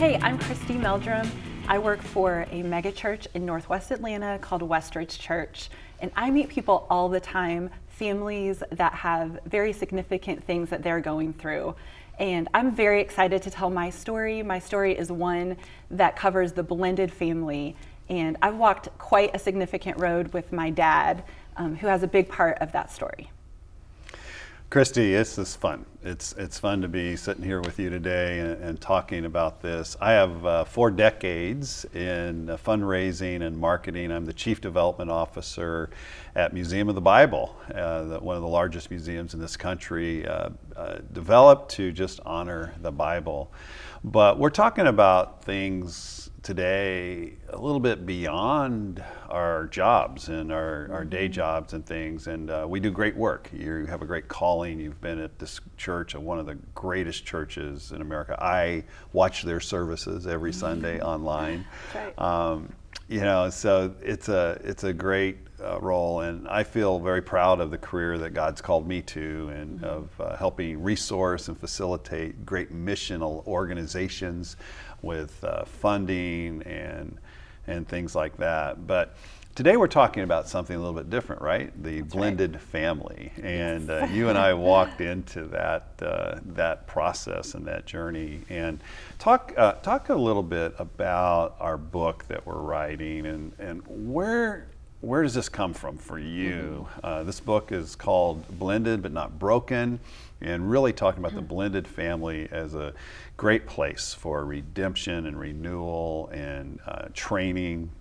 Hey, I'm Christie Meldrum. I work for a megachurch in Northwest Atlanta called Westridge Church, and I meet people all the time, families that have very significant things that they're going through. And I'm very excited to tell my story. My story is one that covers the blended family, and I've walked quite a significant road with my dad, who has a big part of that story. Christie, this is fun. It's fun to be sitting here with you today and talking about this. I have 4 decades in fundraising and marketing. I'm the Chief Development Officer at Museum of the Bible, one of the largest museums in this country, developed to just honor the Bible. But we're talking about things today a little bit beyond our jobs and our day jobs and things, and we do great work. You have a great calling. You've been at this church, one of the greatest churches in America. I watch their services every Sunday online. Right. So it's a great role, and I feel very proud of the career that God's called me to, and of helping resource and facilitate great missional organizations with funding and things like that. But today we're talking about something a little bit different, right? The blended family. And you and I walked into that process and that journey. And talk a little bit about our book that we're writing, and where does this come from for you? This book is called Blended But Not Broken, and really talking about the blended family as a great place for redemption and renewal and training,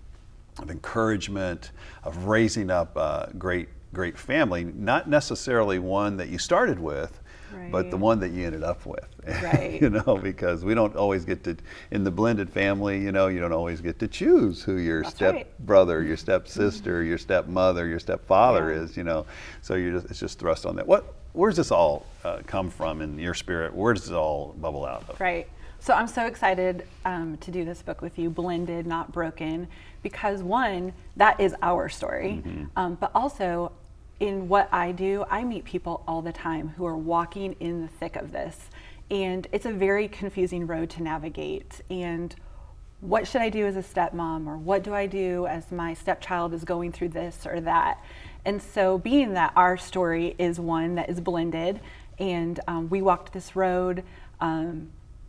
of encouragement, of raising up a great family, not necessarily one that you started with, right, but the one that you ended up with. Right. Because we don't always get to, in the blended family, you don't always get to choose who your stepbrother, your stepsister, your stepmother, your stepfather is, so it's just thrust on that. Where does this all come from in your spirit? Where does it all bubble out of? Right. So I'm so excited to do this book with you, Blended, Not Broken, because one, that is our story, but also in what I do, I meet people all the time who are walking in the thick of this, and it's a very confusing road to navigate. And what should I do as a stepmom, or what do I do as my stepchild is going through this or that? And so being that our story is one that is blended, and we walked this road,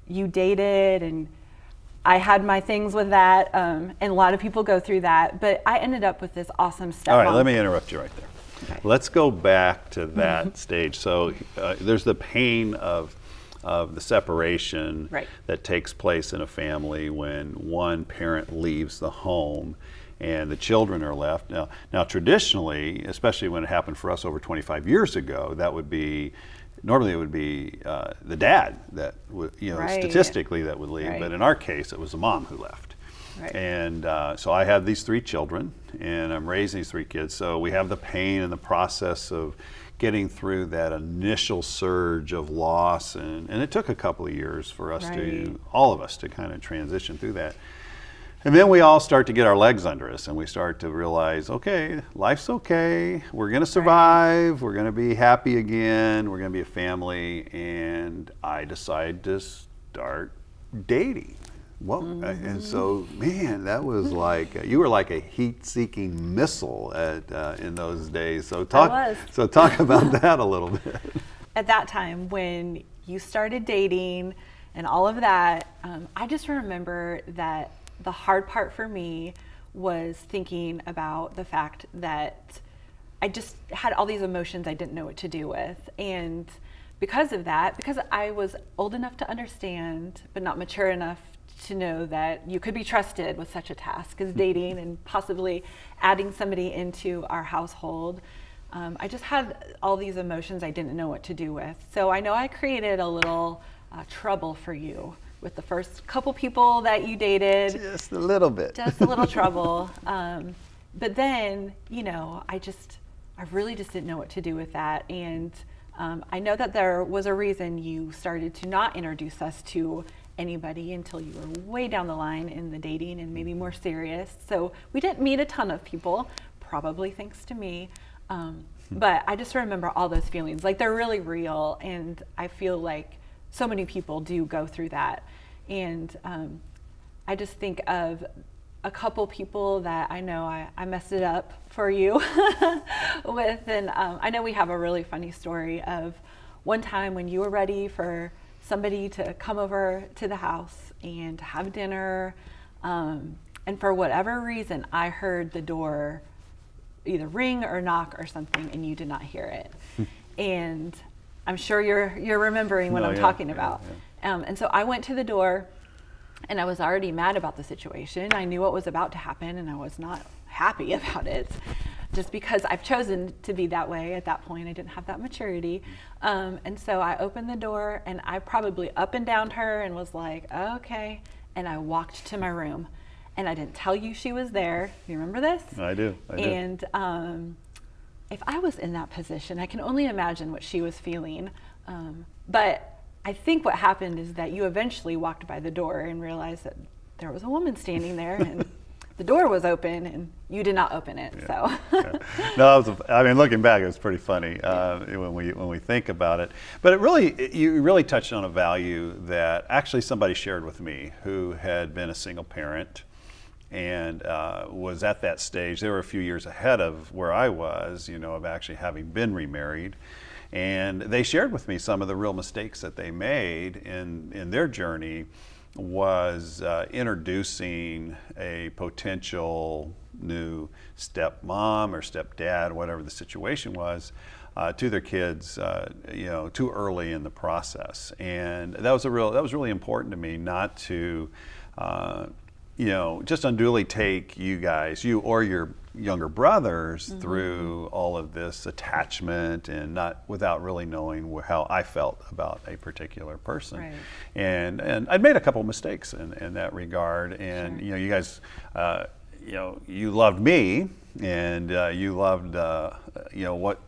you dated, and I had my things with that, and a lot of people go through that, but I ended up with this awesome stepmom. All right, let me interrupt you right there. Okay. Let's go back to that stage. So there's the pain of the separation, right, that takes place in a family when one parent leaves the home and the children are left. Now traditionally, especially when it happened for us over 25 years ago, normally it would be the dad that would, right, statistically that would leave, right, but in our case it was the mom who left. Right. And so I have these 3 children, and I'm raising these 3 kids, so we have the pain and the process of getting through that initial surge of loss, and it took a couple of years for us, right, all of us to kind of transition through that. And then we all start to get our legs under us, and we start to realize, okay, life's okay, we're going to survive, right, we're going to be happy again, we're going to be a family, and I decide to start dating. And so, man, that was like, you were like a heat-seeking missile in those days. So talk about that a little bit. At that time, when you started dating and all of that, I just remember that the hard part for me was thinking about the fact that I just had all these emotions I didn't know what to do with. And because of that, because I was old enough to understand, but not mature enough to know that you could be trusted with such a task as dating and possibly adding somebody into our household, I just had all these emotions I didn't know what to do with. So I know I created a little trouble for you with the first couple people that you dated. Just a little bit. Just a little trouble. But then, I really just didn't know what to do with that. And I know that there was a reason you started to not introduce us to anybody until you were way down the line in the dating and maybe more serious. So we didn't meet a ton of people, probably thanks to me. But I just remember all those feelings, like they're really real. And I feel like so many people do go through that. And I just think of a couple people that I know I messed it up for you with. And I know we have a really funny story of one time when you were ready for somebody to come over to the house and to have dinner. And for whatever reason, I heard the door either ring or knock or something, and you did not hear it. And I'm sure you're remembering what I'm talking about. And so I went to the door, and I was already mad about the situation. I knew what was about to happen, and I was not happy about it, just because I've chosen to be that way at that point. I didn't have that maturity. And so I opened the door, and I probably up and downed her and was like, okay. And I walked to my room, and I didn't tell you she was there. You remember this? I do. And if I was in that position, I can only imagine what she was feeling. But I think what happened is that you eventually walked by the door and realized that there was a woman standing there, and the door was open, and you did not open it. So, no, I mean, looking back, it was pretty funny when we think about it. But you really touched on a value that actually somebody shared with me who had been a single parent and was at that stage. They were a few years ahead of where I was, of actually having been remarried. And they shared with me some of the real mistakes that they made in their journey was introducing a potential new stepmom or stepdad, whatever the situation was, to their kids, too early in the process. And that was really important to me, not to just unduly take you or your younger brothers through all of this attachment and not without really knowing how I felt about a particular person. Right. And I'd made a couple mistakes in that regard. And Sure. You guys, you loved me, and you loved what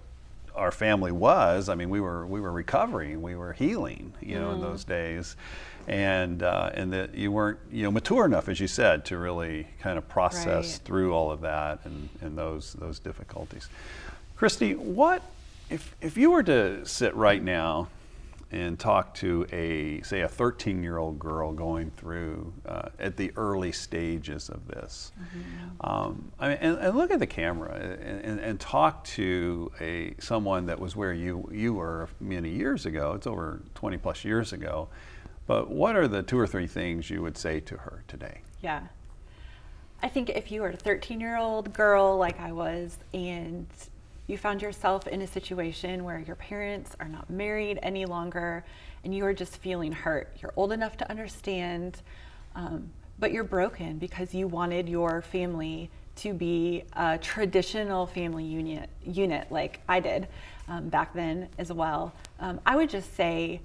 our family was. I mean, we were recovering, we were healing, in those days. And that you weren't mature enough, as you said, to really kind of process through all of that and those difficulties. Christie, what if you were to sit right now and talk to a 13-year-old girl going through at the early stages of this, and look at the camera and talk to someone that was where you were many years ago. It's over 20 plus years ago. But what are the 2 or 3 things you would say to her today? Yeah. I think if you were a 13-year-old girl like I was, and you found yourself in a situation where your parents are not married any longer, and you are just feeling hurt, you're old enough to understand, but you're broken because you wanted your family to be a traditional family unit like I did back then as well. I would just say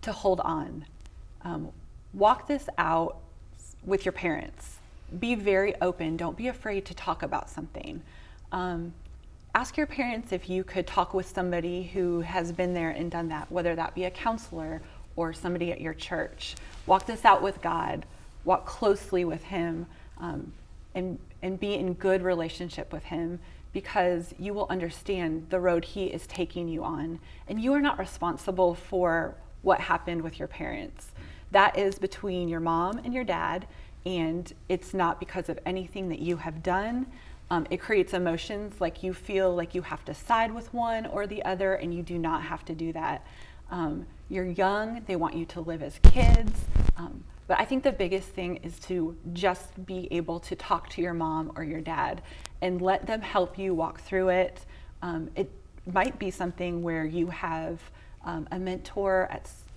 to hold on. Walk this out with your parents. Be very open. Don't be afraid to talk about something. Ask your parents if you could talk with somebody who has been there and done that, whether that be a counselor or somebody at your church. Walk this out with God. Walk closely with Him, and be in good relationship with Him, because you will understand the road He is taking you on. And you are not responsible for what happened with your parents. That is between your mom and your dad, and it's not because of anything that you have done. It creates emotions like you feel like you have to side with one or the other, and you do not have to do that. You're young, they want you to live as kids, but I think the biggest thing is to just be able to talk to your mom or your dad and let them help you walk through it. It might be something where you have a mentor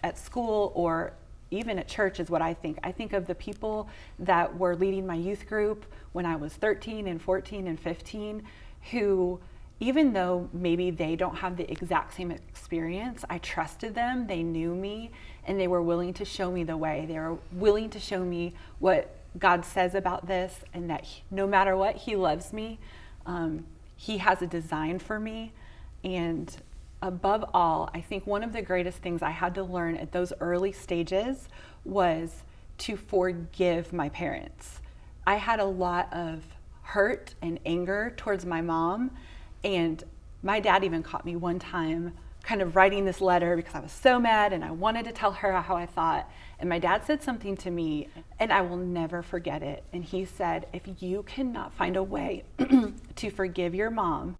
at school or even at church is what I think. I think of the people that were leading my youth group when I was 13 and 14 and 15, who, even though maybe they don't have the exact same experience, I trusted them, they knew me, and they were willing to show me the way. They were willing to show me what God says about this, and that no matter what, He loves me. He has a design for me. And above all, I think one of the greatest things I had to learn at those early stages was to forgive my parents. I had a lot of hurt and anger towards my mom, and my dad even caught me one time kind of writing this letter because I was so mad and I wanted to tell her how I thought. And my dad said something to me, and I will never forget it. And he said, if you cannot find a way to forgive your mom,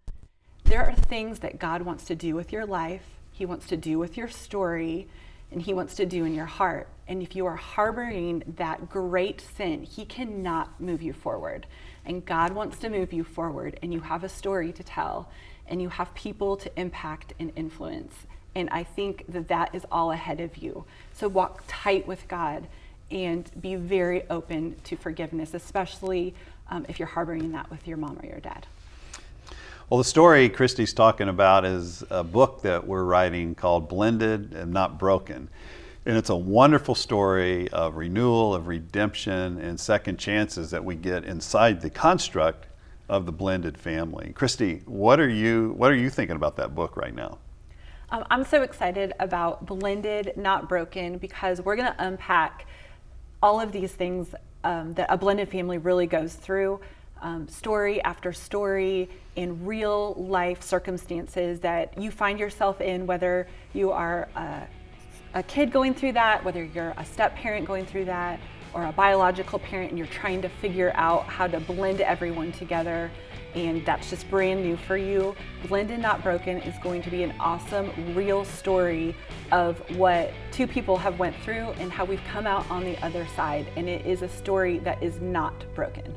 there are things that God wants to do with your life, He wants to do with your story, and He wants to do in your heart. And if you are harboring that great sin, He cannot move you forward. And God wants to move you forward, and you have a story to tell, and you have people to impact and influence. And I think that that is all ahead of you. So walk tight with God and be very open to forgiveness, especially if you're harboring that with your mom or your dad. Well, the story Christie's talking about is a book that we're writing called Blended and Not Broken. And it's a wonderful story of renewal, of redemption, and second chances that we get inside the construct of the blended family. Christie, what are you thinking about that book right now? I'm so excited about Blended, Not Broken, because we're going to unpack all of these things that a blended family really goes through, story after story, in real life circumstances that you find yourself in, whether you are a kid going through that, whether you're a step parent going through that, or a biological parent and you're trying to figure out how to blend everyone together, and that's just brand new for you. Blended Not Broken is going to be an awesome real story of what two people have went through and how we've come out on the other side, and it is a story that is not broken.